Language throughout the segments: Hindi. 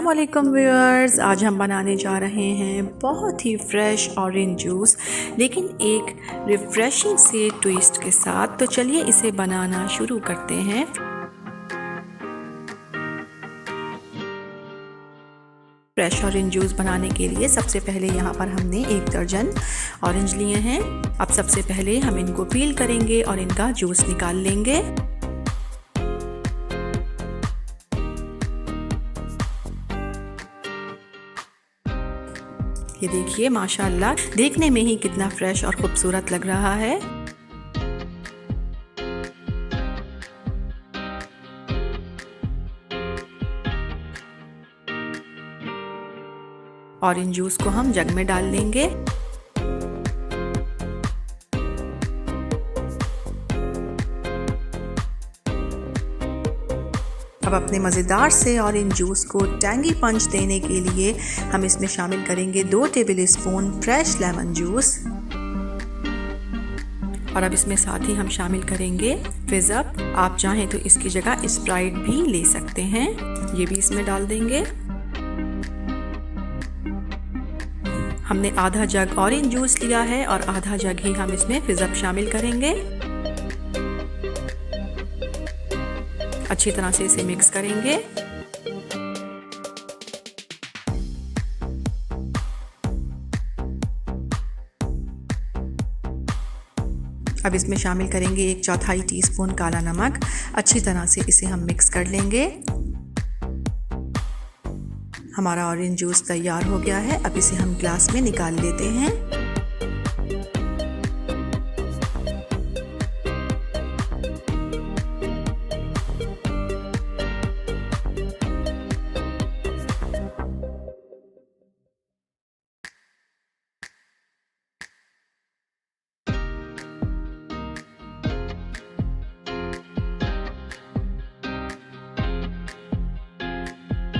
वालेकुम व्यूअर्स, आज हम बनाने जा रहे हैं बहुत ही फ्रेश ऑरेंज जूस, लेकिन एक रिफ़्रेशिंग से ट्विस्ट के साथ। तो चलिए इसे बनाना शुरू करते हैं। फ्रेश ऑरेंज जूस बनाने के लिए सबसे पहले यहाँ पर हमने 1 दर्जन ऑरेंज लिए हैं। अब सबसे पहले हम इनको पील करेंगे और इनका जूस निकाल लेंगे। ये देखिए माशाल्लाह, देखने में ही कितना फ्रेश और खूबसूरत लग रहा है। ऑरेंज जूस को हम जग में डाल लेंगे। अब अपने मज़ेदार से ऑरेंज जूस को टैंगी पंच देने के लिए हम इसमें शामिल करेंगे 2 table spoon fresh lemon juice. और अब इसमें साथ ही हम शामिल करेंगे फिज़ अप। आप चाहें तो इसकी जगह स्प्राइट भी ले सकते हैं, ये भी इसमें डाल देंगे। हमने आधा जग ऑरेंज जूस लिया है और आधा जग ही हम इसमें फिज़ अप शामिल करेंगे। अच्छी तरह से इसे मिक्स करेंगे। अब इसमें शामिल करेंगे 1/4 टीस्पून काला नमक। अच्छी तरह से इसे हम मिक्स कर लेंगे। हमारा ऑरेंज जूस तैयार हो गया है। अब इसे हम ग्लास में निकाल लेते हैं।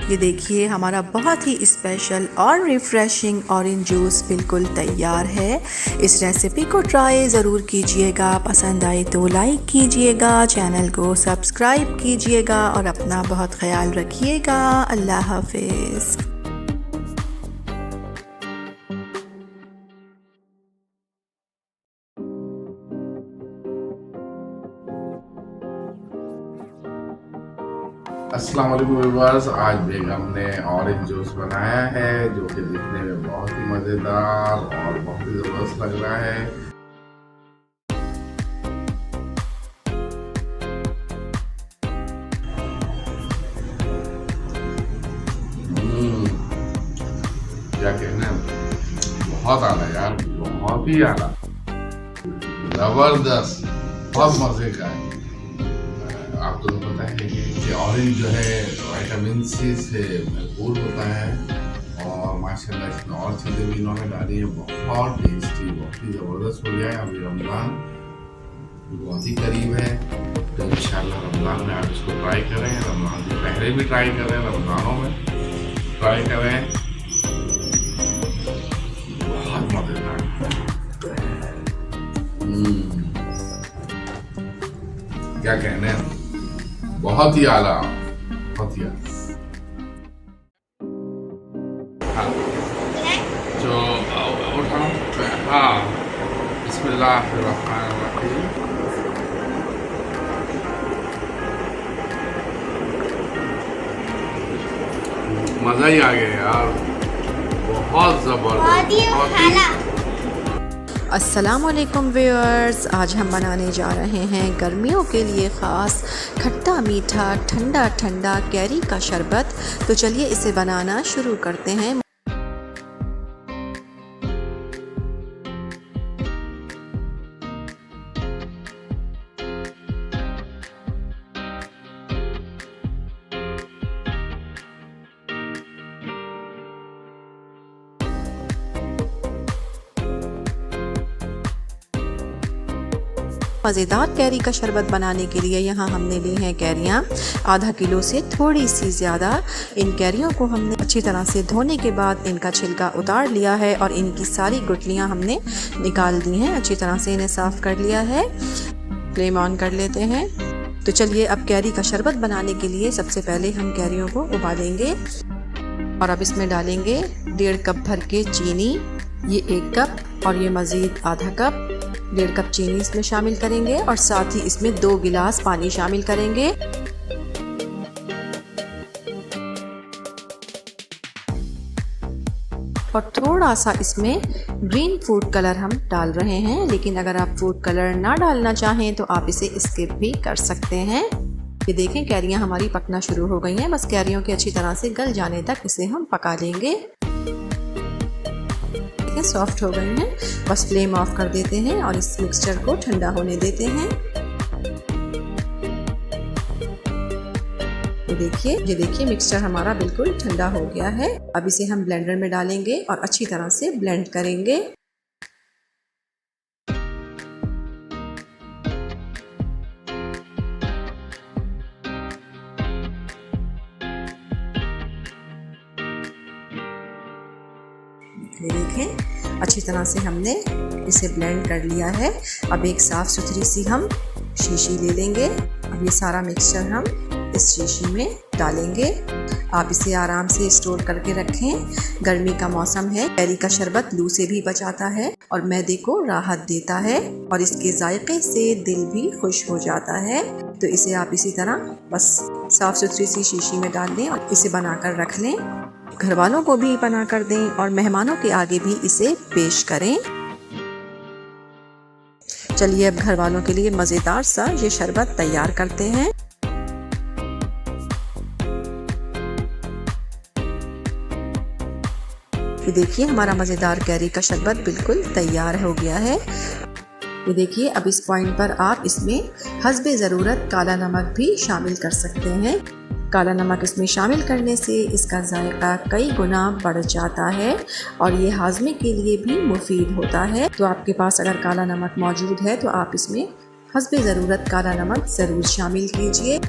ये देखिए हमारा बहुत ही स्पेशल और रिफ़्रेशिंग ऑरेंज जूस बिल्कुल तैयार है। इस रेसिपी को ट्राई ज़रूर कीजिएगा। पसंद आए तो लाइक कीजिएगा, चैनल को सब्सक्राइब कीजिएगा और अपना बहुत ख्याल रखिएगा। अल्लाह हाफ़िज़। अस्सलाम वालेकुम व्यूअर्स, आज बेगम ने ऑरेंज जूस बनाया है जो कि दिखने में बहुत ही मज़ेदार और बहुत ही ज़बरदस्त लग रहा है। क्या कहना है, बहुत आला यार, बहुत ही आला, ज़बरदस्त, बहुत मज़े का है। आपको तो पता है कि ऑरेंज जो है विटामिन सी से भरपूर होता है और माशाल्लाह इसमें और चीज़ें भी इन्होंने डाली हैं। बहुत टेस्टी, बहुत ही ज़बरदस्त हो गया है। अभी रमज़ान बहुत ही करीब है, तो इंशाल्लाह रमज़ान में आप इसको ट्राई करें। रमज़ान से पहले भी ट्राई करें, रमज़ानों में ट्राई करें। बहुत मज़ेदार, क्या कहने हैं, बहुत ही आला, बहुत ही आला। हाँ, जो उठाओ, हाँ, बिस्मिल्लाहिर्रहमानिर्रहीम। मज़ा ही आ गया यार, बहुत ज़बरदस्त। अस्सलाम वालेकुम व्यूअर्स, आज हम बनाने जा रहे हैं गर्मियों के लिए ख़ास खट्टा मीठा ठंडा ठंडा कैरी का शरबत। तो चलिए इसे बनाना शुरू करते हैं। मज़ेदार कैरी का शरबत बनाने के लिए यहाँ हमने ली हैं कैरियाँ आधा किलो से थोड़ी सी ज़्यादा। इन कैरियों को हमने अच्छी तरह से धोने के बाद इनका छिलका उतार लिया है और इनकी सारी गुठलियाँ हमने निकाल दी हैं। अच्छी तरह से इन्हें साफ़ कर लिया है। फ्लेम ऑन कर लेते हैं। तो चलिए अब कैरी का शरबत बनाने के लिए सबसे पहले हम कैरियों को उबालेंगे। और अब इसमें डालेंगे 1.5 कप भर के चीनी, ये 1 कप और ये मज़ीद आधा कप, 1.5 कप चीनी इसमें शामिल करेंगे और साथ ही इसमें 2 गिलास पानी शामिल करेंगे। और थोड़ा सा इसमें ग्रीन फूड कलर हम डाल रहे हैं, लेकिन अगर आप फूड कलर ना डालना चाहें तो आप इसे स्किप भी कर सकते हैं। ये देखें कैरियाँ हमारी पकना शुरू हो गई हैं, बस कैरियों के अच्छी तरह से गल जाने तक इसे हम पका लेंगे। सॉफ्ट हो गई हैं, बस फ्लेम ऑफ कर देते हैं और इस मिक्सचर को ठंडा होने देते हैं। ये देखिए मिक्सचर हमारा बिल्कुल ठंडा हो गया है। अब इसे हम ब्लेंडर में डालेंगे और अच्छी तरह से ब्लेंड करेंगे। ये देखें अच्छी तरह से हमने इसे ब्लेंड कर लिया है। अब एक साफ़ सुथरी सी हम शीशी ले लेंगे। अब ये सारा मिक्सचर हम इस शीशी में डालेंगे। आप इसे आराम से स्टोर करके रखें। गर्मी का मौसम है, कैरी का शरबत लू से भी बचाता है और मैदे को राहत देता है और इसके जायके से दिल भी खुश हो जाता है। तो इसे आप इसी तरह बस साफ़ सुथरी सी शीशी में डाल दें और इसे बनाकर रख लें। घर वालों को भी बना कर दें और मेहमानों के आगे भी इसे पेश करें। चलिए अब घर वालों के लिए मज़ेदार सा ये शरबत तैयार करते हैं। ये देखिए हमारा मज़ेदार कैरी का शरबत बिल्कुल तैयार हो गया है। ये देखिए अब इस पॉइंट पर आप इसमें हस्बे ज़रूरत काला नमक भी शामिल कर सकते हैं। काला नमक इसमें शामिल करने से इसका जायका कई गुना बढ़ जाता है और ये हाजमे के लिए भी मुफीद होता है। तो आपके पास अगर काला नमक मौजूद है तो आप इसमें हस्बे ज़रूरत काला नमक ज़रूर शामिल कीजिए।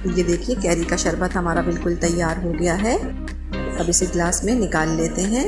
ये देखिए कैरी का शरबत हमारा बिल्कुल तैयार हो गया है। अब इसे ग्लास में निकाल लेते हैं।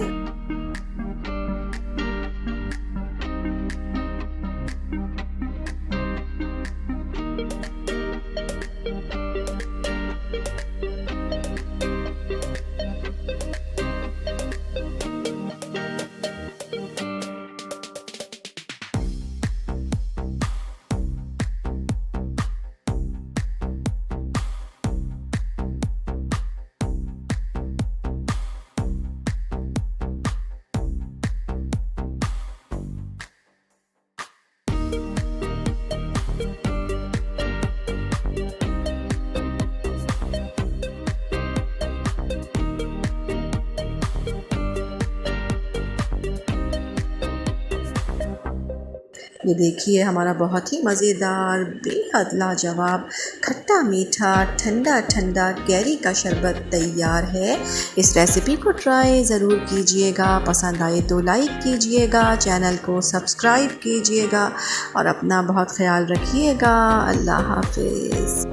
ये देखिए हमारा बहुत ही मज़ेदार बेहद लाजवाब खट्टा मीठा ठंडा ठंडा कैरी का शरबत तैयार है। इस रेसिपी को ट्राई ज़रूर कीजिएगा। पसंद आए तो लाइक कीजिएगा, चैनल को सब्सक्राइब कीजिएगा और अपना बहुत ख्याल रखिएगा। अल्लाह हाफिज़।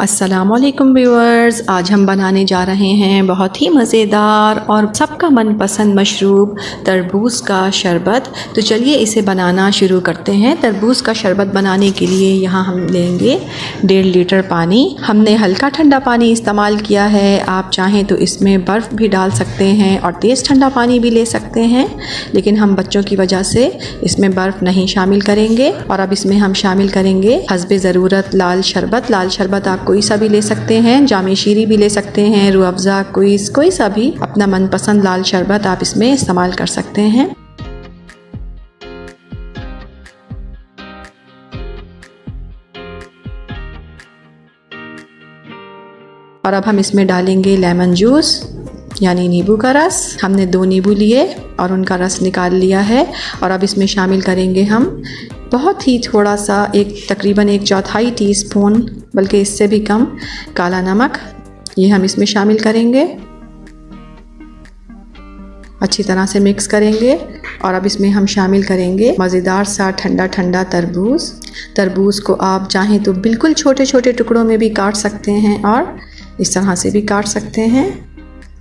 अस्सलामुअलैकुम व्यूअर्स, आज हम बनाने जा रहे हैं बहुत ही मज़ेदार और सबका मनपसंद मशरूब तरबूज का शरबत। तो चलिए इसे बनाना शुरू करते हैं। तरबूज का शरबत बनाने के लिए यहाँ हम लेंगे 1.5 लीटर पानी। हमने हल्का ठंडा पानी इस्तेमाल किया है। आप चाहें तो इसमें बर्फ़ भी डाल सकते हैं और तेज़ ठंडा पानी भी ले सकते हैं, लेकिन हम बच्चों की वजह से इसमें बर्फ़ नहीं शामिल करेंगे। और अब इसमें हम शामिल करेंगे हस्बे ज़रूरत लाल शरबत। लाल शरबत आप कोई सा भी ले सकते हैं, जामे शीरी भी ले सकते हैं, रूह अफ़ज़ा, कोई सा भी अपना मनपसंद लाल शरबत आप इसमें इस्तेमाल कर सकते हैं। और अब हम इसमें डालेंगे लेमन जूस यानी नींबू का रस। हमने 2 नींबू लिए और उनका रस निकाल लिया है। और अब इसमें शामिल करेंगे हम बहुत ही थोड़ा सा, तकरीबन 1/4 टीस्पून, बल्कि इससे भी कम, काला नमक। ये हम इसमें शामिल करेंगे, अच्छी तरह से मिक्स करेंगे। और अब इसमें हम शामिल करेंगे मज़ेदार सा ठंडा ठंडा तरबूज। तरबूज को आप चाहें तो बिल्कुल छोटे छोटे टुकड़ों में भी काट सकते हैं और इस तरह से भी काट सकते हैं,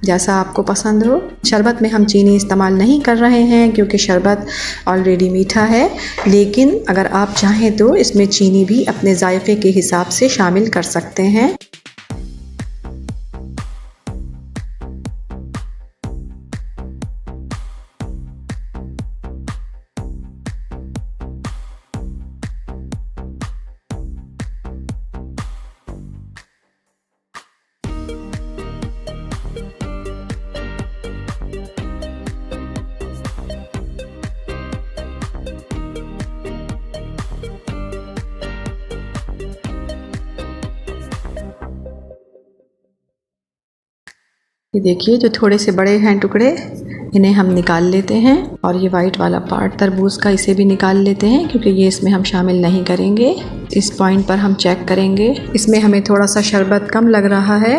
जैसा आपको पसंद हो। शरबत में हम चीनी इस्तेमाल नहीं कर रहे हैं क्योंकि शरबत ऑलरेडी मीठा है, लेकिन अगर आप चाहें तो इसमें चीनी भी अपने जायके के हिसाब से शामिल कर सकते हैं। ये देखिए, जो थोड़े से बड़े हैं टुकड़े, इन्हें हम निकाल लेते हैं। और ये वाइट वाला पार्ट तरबूज का, इसे भी निकाल लेते हैं क्योंकि ये इसमें हम शामिल नहीं करेंगे। इस पॉइंट पर हम चेक करेंगे। इसमें हमें थोड़ा सा शरबत कम लग रहा है,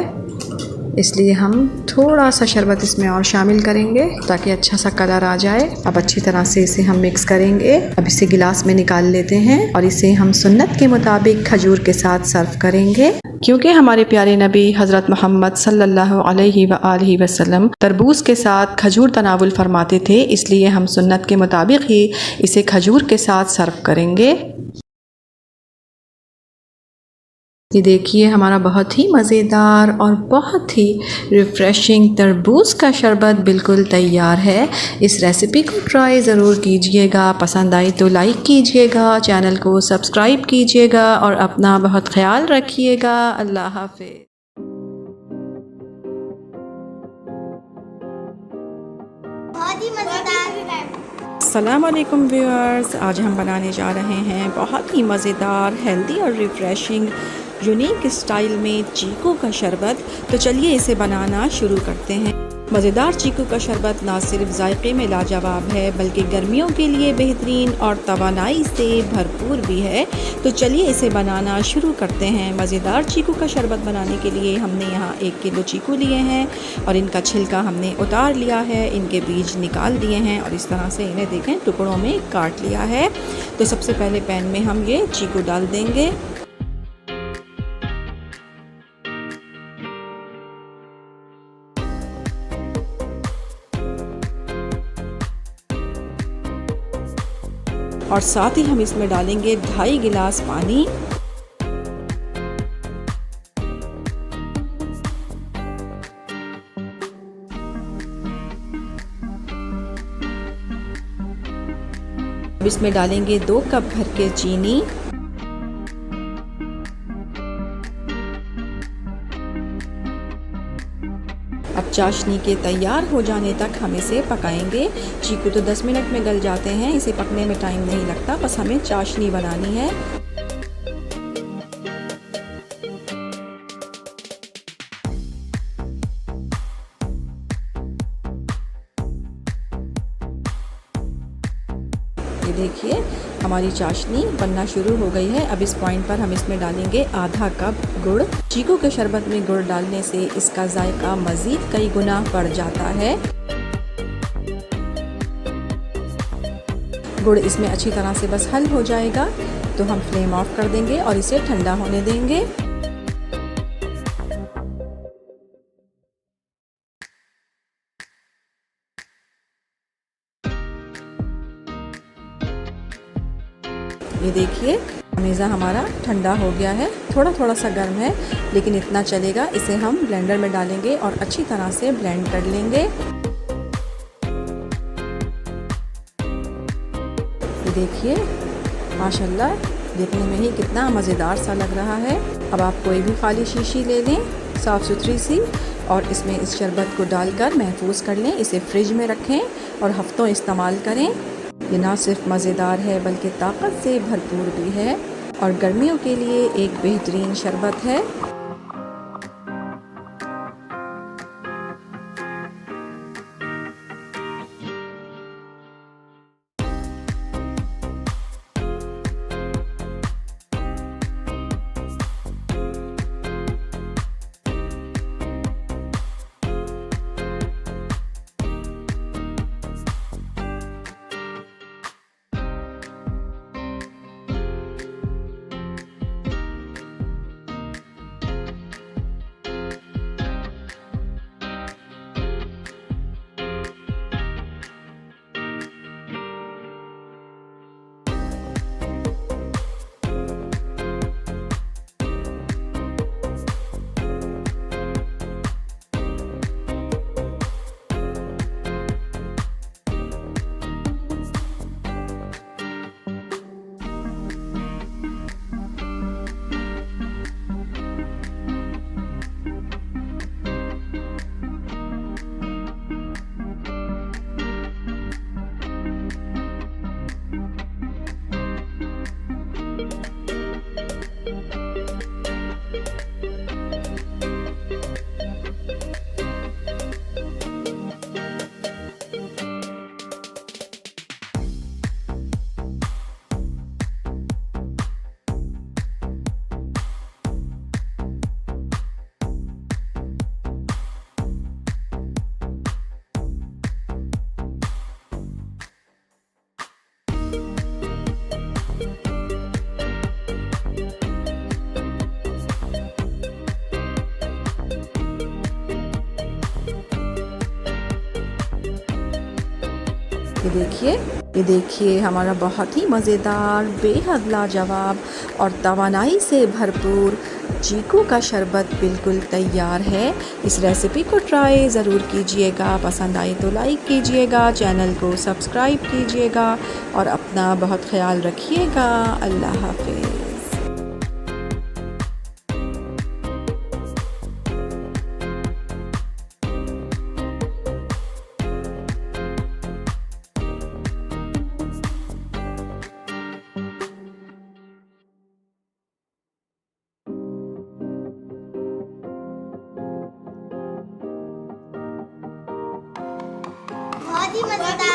इसलिए हम थोड़ा सा शरबत इसमें और शामिल करेंगे ताकि अच्छा सा कलर आ जाए। अब अच्छी तरह से इसे हम मिक्स करेंगे। अब इसे गिलास में निकाल लेते हैं और इसे हम सुन्नत के मुताबिक खजूर के साथ सर्व करेंगे, क्योंकि हमारे प्यारे नबी हज़रत मोहम्मद सल्लल्लाहु अलैहि वसल्लम तरबूज के साथ खजूर तनावुल फरमाते थे, इसलिए हम सुन्नत के मुताबिक ही इसे खजूर के साथ सर्व करेंगे। ये देखिए, हमारा बहुत ही मज़ेदार और बहुत ही रिफ़्रेशिंग तरबूज का शरबत बिल्कुल तैयार है। इस रेसिपी को ट्राई ज़रूर कीजिएगा। पसंद आई तो लाइक कीजिएगा, चैनल को सब्सक्राइब कीजिएगा और अपना बहुत ख्याल रखिएगा। अल्लाह हाफ़िज़। बहुत ही मज़ेदार। अस्सलामुअलैकुम व्यूअर्स, आज हम बनाने जा रहे हैं बहुत ही मज़ेदार, हेल्दी और रिफ़्रेशिंग यूनिक स्टाइल में चीकू का शरबत। तो चलिए इसे बनाना शुरू करते हैं। मज़ेदार चीकू का शरबत ना सिर्फ जायके में लाजवाब है, बल्कि गर्मियों के लिए बेहतरीन और तवानाई से भरपूर भी है। तो चलिए इसे बनाना शुरू करते हैं। मज़ेदार चीकू का शरबत बनाने के लिए हमने यहाँ 1 किलो चीकू लिए हैं और इनका छिलका हमने उतार लिया है, इनके बीज निकाल दिए हैं और इस तरह से इन्हें देखें टुकड़ों में काट लिया है। तो सबसे पहले पैन में हम ये चीकू डाल देंगे। और साथ ही हम इसमें डालेंगे 2.5 गिलास पानी। अब इसमें डालेंगे 2 कप भर के चीनी। अब चाशनी के तैयार हो जाने तक हम इसे पकाएंगे। चीकू तो 10 मिनट में गल जाते हैं, इसे पकने में टाइम नहीं लगता, बस हमें चाशनी बनानी है। ये देखिए, हमारी चाशनी बनना शुरू हो गई है। अब इस पॉइंट पर हम इसमें डालेंगे आधा कप गुड़। चीकू के शरबत में गुड़ डालने से इसका जायका मज़ीद कई गुना बढ़ जाता है। गुड़ इसमें अच्छी तरह से बस हल हो जाएगा तो हम फ्लेम ऑफ कर देंगे और इसे ठंडा होने देंगे। ये देखिए मेज़ा हमारा ठंडा हो गया है, थोड़ा थोड़ा सा गर्म है लेकिन इतना चलेगा। इसे हम ब्लेंडर में डालेंगे और अच्छी तरह से ब्लेंड कर लेंगे। ये देखिए माशाल्लाह, देखने में ही कितना मज़ेदार सा लग रहा है। अब आप कोई भी खाली शीशी ले लें, साफ़ सुथरी सी, और इसमें इस शरबत को डालकर महफूज कर लें। इसे फ्रिज में रखें और हफ्तों इस्तेमाल करें। ये ना सिर्फ मज़ेदार है बल्कि ताकत से भरपूर भी है और गर्मियों के लिए एक बेहतरीन शरबत है। ये देखिए हमारा बहुत ही मज़ेदार, बेहद लाजवाब और तवानाई से भरपूर चीकू का शरबत बिल्कुल तैयार है। इस रेसिपी को ट्राई ज़रूर कीजिएगा। पसंद आई तो लाइक कीजिएगा, चैनल को सब्सक्राइब कीजिएगा और अपना बहुत ख्याल रखिएगा। अल्लाह हाफ़िज़। बहुत ही मजेदार।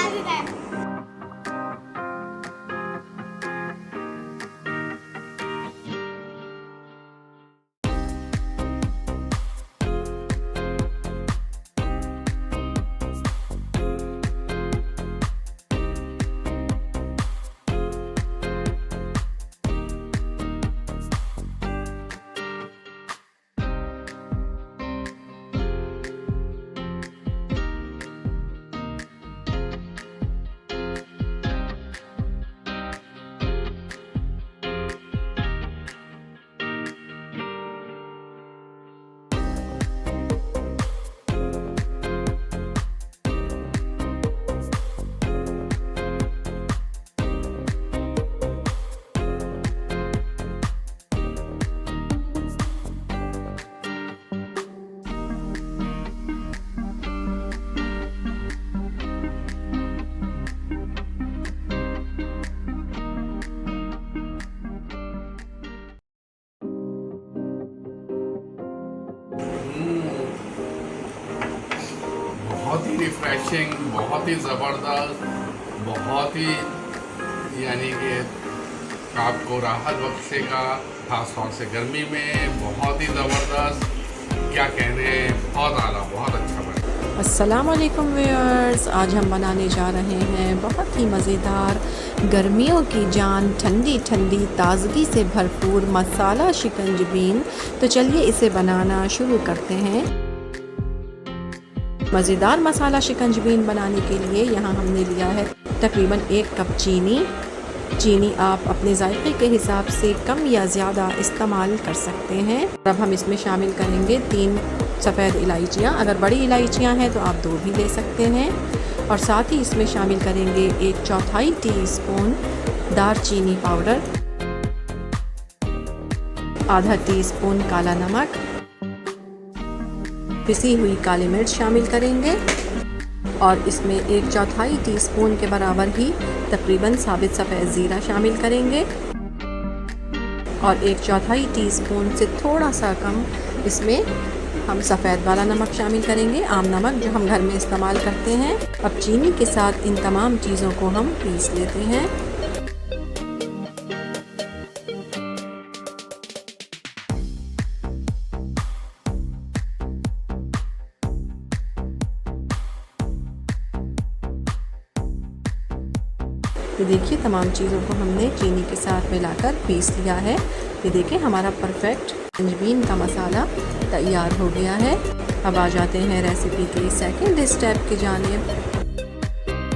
बहुत ही रिफ्रेशिंग, बहुत ही ज़बरदस्त, बहुत ही यानी कि आपको राहत बख्शेगा, ख़ास तौर से गर्मी में। बहुत ही ज़बरदस्त, क्या कहने, बहुत आला, बहुत अच्छा बना। अस्सलाम वालेकुम व्यूअर्स, आज हम बनाने जा रहे हैं बहुत ही मज़ेदार, गर्मियों की जान, ठंडी ठंडी ताज़गी से भरपूर मसाला शिकंजबीन। तो चलिए इसे बनाना शुरू करते हैं। मज़ेदार मसाला शिकंजबीन बनाने के लिए यहाँ हमने लिया है तकरीबन 1 कप चीनी, चीनी आप अपने जायके के हिसाब से कम या ज़्यादा इस्तेमाल कर सकते हैं। अब हम इसमें शामिल करेंगे 3 सफ़ेद इलायचियाँ। अगर बड़ी इलायचियाँ हैं तो आप 2 भी ले सकते हैं। और साथ ही इसमें शामिल करेंगे 1/4 टीस्पून दालचीनी पाउडर, आधा टीस्पून काला नमक, पिसी हुई काली मिर्च शामिल करेंगे और इसमें 1/4 टीस्पून के बराबर ही तकरीबन साबित सफ़ेद ज़ीरा शामिल करेंगे और 1/4 टीस्पून से थोड़ा सा कम इसमें हम सफ़ेद वाला नमक शामिल करेंगे, आम नमक जो हम घर में इस्तेमाल करते हैं। अब चीनी के साथ इन तमाम चीज़ों को हम पीस लेते हैं। ये देखिए तमाम चीज़ों को हमने चीनी के साथ मिलाकर पीस लिया है। ये देखिए हमारा परफेक्ट संजबीन का मसाला तैयार हो गया है। अब आ जाते हैं रेसिपी के सेकंड स्टेप की जानिब।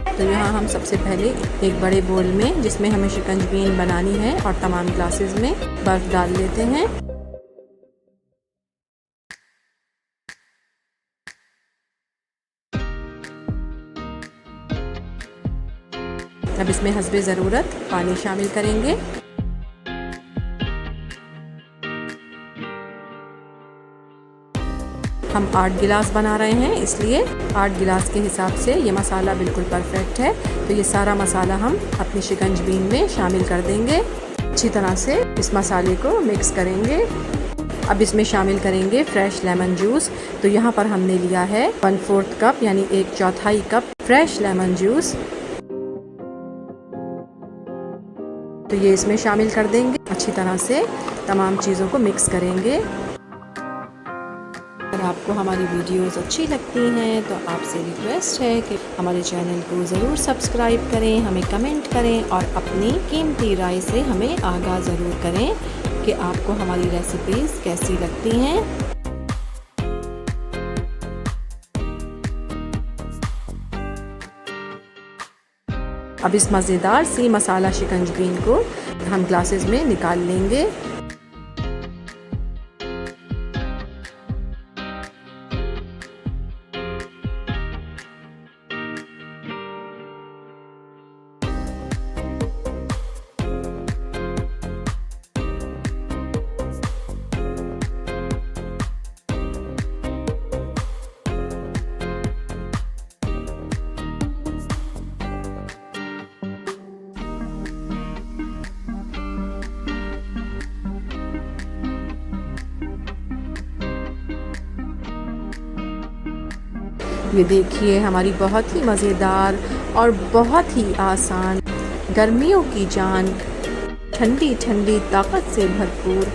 तो यहाँ हम सबसे पहले एक बड़े बोल में जिसमें हमें शिकंजबीन बनानी है और तमाम ग्लासेस में बर्फ़ डाल लेते हैं। अब इसमें हस्बे ज़रूरत पानी शामिल करेंगे। हम 8 गिलास बना रहे हैं, इसलिए 8 गिलास के हिसाब से ये मसाला बिल्कुल परफेक्ट है। तो ये सारा मसाला हम अपनी शिकंजबीन में शामिल कर देंगे। अच्छी तरह से इस मसाले को मिक्स करेंगे। अब इसमें शामिल करेंगे फ्रेश लेमन जूस। तो यहाँ पर हमने लिया है 1/4 कप यानी 1/4 कप फ्रेश लेमन जूस। तो ये इसमें शामिल कर देंगे। अच्छी तरह से तमाम चीज़ों को मिक्स करेंगे। अगर आपको हमारी वीडियोस अच्छी लगती हैं तो आपसे रिक्वेस्ट है कि हमारे चैनल को ज़रूर सब्सक्राइब करें, हमें कमेंट करें और अपनी कीमती राय से हमें आगाह ज़रूर करें कि आपको हमारी रेसिपीज़ कैसी लगती हैं। अब इस मज़ेदार सी मसाला शिकंजबीन को हम ग्लासेस में निकाल लेंगे। ये देखिए हमारी बहुत ही मज़ेदार और बहुत ही आसान गर्मियों की जान ठंडी ठंडी ताकत से भरपूर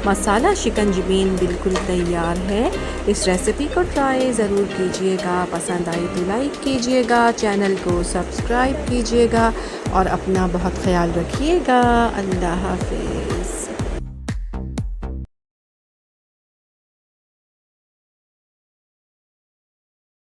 मसाला शिकंजबीन बिल्कुल तैयार है। इस रेसिपी को ट्राई ज़रूर कीजिएगा। पसंद आई तो लाइक कीजिएगा, चैनल को सब्सक्राइब कीजिएगा और अपना बहुत ख्याल रखिएगा। अल्लाह हाफ़िज़।